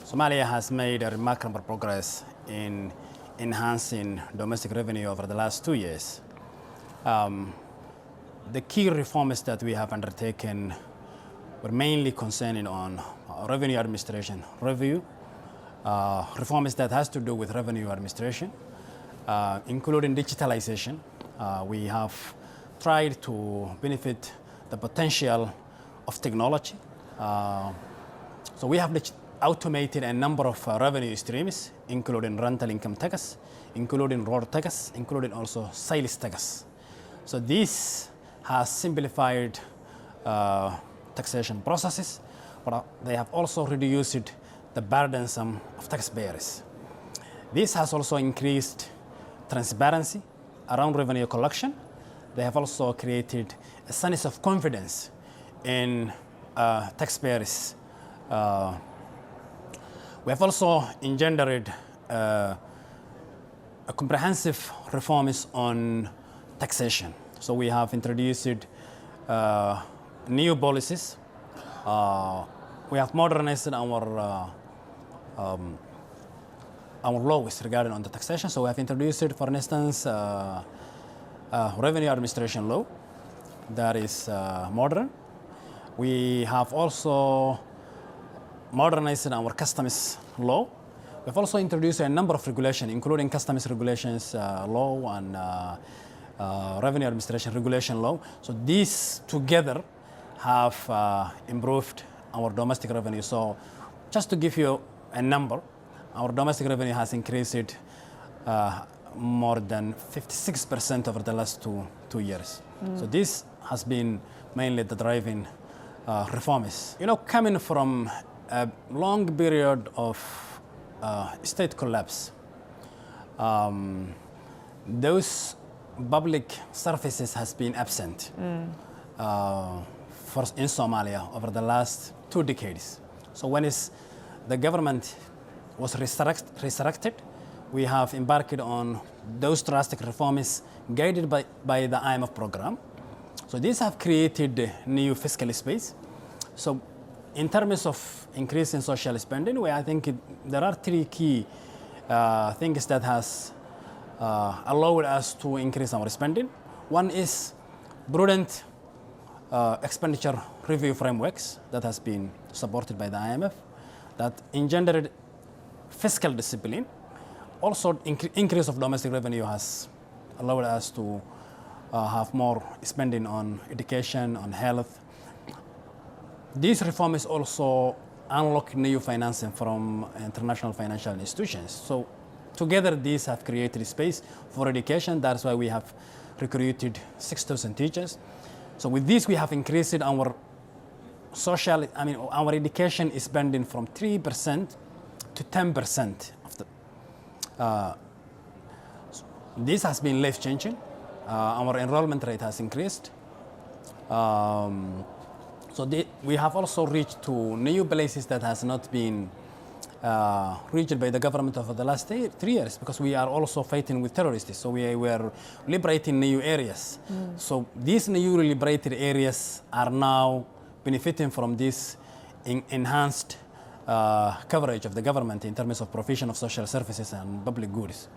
Somalia has made a remarkable progress in enhancing domestic revenue over the last 2 years. The key reforms that we have undertaken were mainly concerning on revenue administration review, reforms that has to do with revenue administration, including digitalization. We have tried to benefit the potential of technology. So we have automated a number of revenue streams, including rental income tax, including road tax, including also sales tax. So this has simplified taxation processes, but they have also reduced the burdensome of taxpayers. This has also increased transparency around revenue collection. They have also created a sense of confidence in taxpayers. We have also engendered a comprehensive reforms on taxation. So we have introduced new policies. We have modernized our laws regarding on the taxation. So we have introduced, for instance, revenue administration law that is modern. We have also modernized our customs law. We've also introduced a number of regulations, including customs regulations law and revenue administration regulation law. So these together have improved our domestic revenue. So just to give you a number, our domestic revenue has increased more than 56% over the last two years. So this has been mainly the driving reforms. You know, coming from a long period of state collapse, those public services has been absent in Somalia over the last 2 decades. So when the government was resurrected, we have embarked on those drastic reforms guided by the IMF program. So these have created new fiscal space. So in terms of increasing social spending, I think there are 3 key things that has allowed us to increase our spending. One is prudent expenditure review frameworks that has been supported by the IMF, that engendered fiscal discipline. Also, increase of domestic revenue has allowed us to have more spending on education, on health. These reforms also unlock new financing from international financial institutions. So together, these have created space for education. That's why we have recruited 6,000 teachers. So with this, we have increased our our education is spending from 3% to 10% of the. This has been life-changing. Our enrollment rate has increased. So we have also reached to new places that has not been reached by the government over the last 3 years, because we are also fighting with terrorists. So we were liberating new areas. So these new liberated areas are now benefiting from this enhanced coverage of the government in terms of provision of social services and public goods.